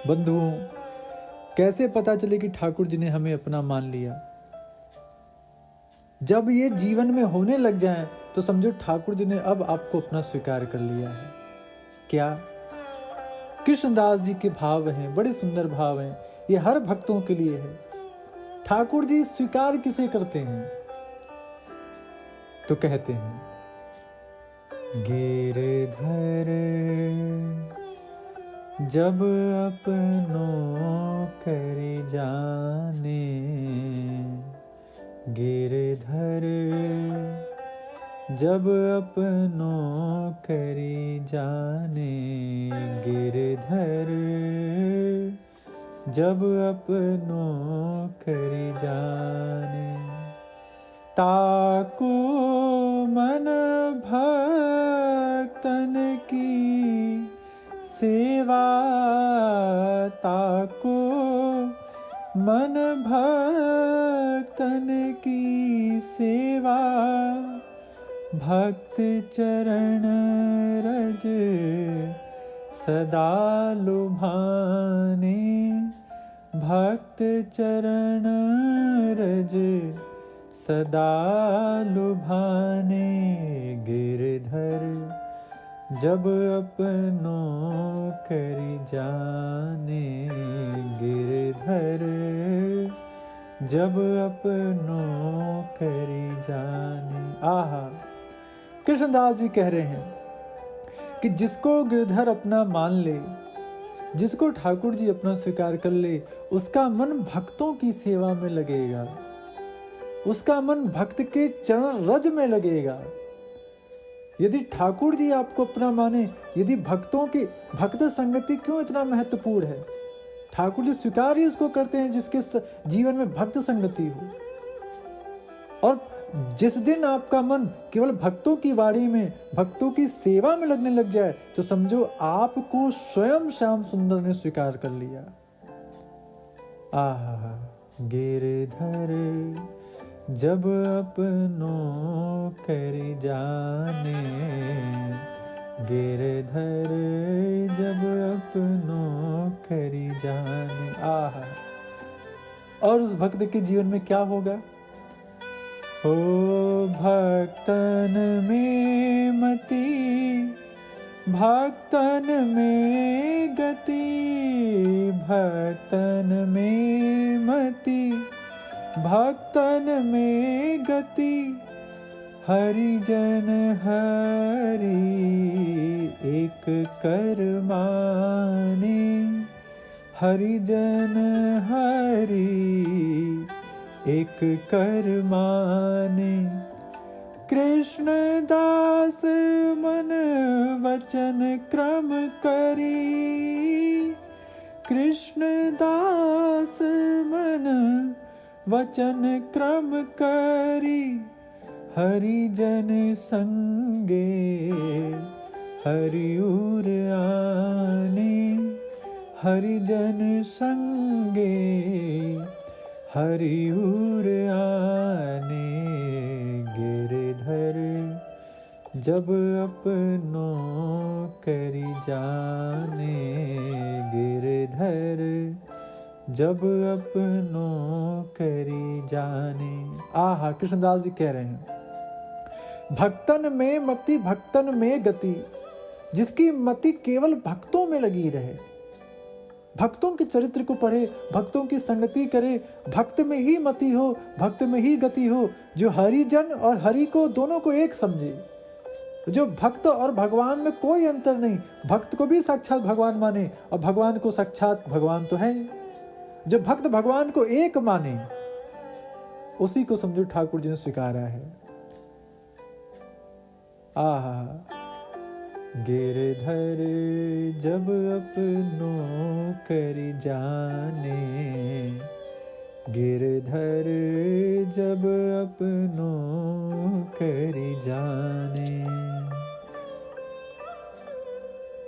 बंधुओं, कैसे पता चले कि ठाकुर जी ने हमें अपना मान लिया? जब ये जीवन में होने लग जाए तो समझो ठाकुर जी ने अब आपको अपना स्वीकार कर लिया है। क्या? कृष्णदास जी के भाव हैं, बड़े सुंदर भाव हैं, ये हर भक्तों के लिए है। ठाकुर जी स्वीकार किसे करते हैं? तो कहते हैं, गिरधर जब अपनों कर जाने, गिरधर जब अपनों कर जाने, गिरधर जब अपनों कर जाने, ताको मन भक्तन की सेवा, ताको मन भक्तन की सेवा, भक्त चरण रज सदा लुभाने, भक्त चरण रज सदा लुभाने, गिरधर जब अपनों कर जाने, गिरधर जब अपनों कर जाने। आहा, कृष्णदास जी कह रहे हैं कि जिसको गिरधर अपना मान ले, जिसको ठाकुर जी अपना स्वीकार कर ले, उसका मन भक्तों की सेवा में लगेगा, उसका मन भक्त के चरण रज में लगेगा। यदि ठाकुर जी आपको अपना माने, यदि भक्तों की भक्त संगति क्यों इतना महत्वपूर्ण है? ठाकुर जी स्वीकार ही उसको करते हैं जिसके जीवन में भक्त संगति हो। और जिस दिन आपका मन केवल भक्तों की वाणी में, भक्तों की सेवा में लगने लग जाए, तो समझो आपको स्वयं श्याम सुंदर ने स्वीकार कर लिया। आहा, गिरधर जब अपनों कर जाने, गिरधर जब अपनों कर जाने। आहा, और उस भक्त के जीवन में क्या होगा? ओ भक्तन में मति, भक्तन में गति, भक्तन में मति, भक्तन में गति, हरिजन हरि एक कर माने, हरिजन हरि एक कर माने, कृष्ण दास मन वचन क्रम करी, कृष्ण दास मन वचन क्रम करी, हरिजन संगे हरिउर आने, हरिजन संगे हरिउर आने, गिरधर जब अपनों कर जाने, गिरधर जब अपनों करी जाने। आहा, कृष्णदास जी कह रहे हैं, भक्तन में मति, भक्तन में गति, जिसकी मति केवल भक्तों में लगी रहे, भक्तों के चरित्र को पढ़े, भक्तों की संगति करे, भक्त में ही मति हो, भक्त में ही गति हो, जो हरिजन और हरि को दोनों को एक समझे, जो भक्त और भगवान में कोई अंतर नहीं, भक्त को भी साक्षात भगवान माने और भगवान को साक्षात भगवान तो है, जो भक्त भगवान को एक माने, उसी को समझो ठाकुर जी ने स्वीकारा है। आहा, गिरधर जब अपनों कर जाने, गिरधर जब अपनों कर जाने।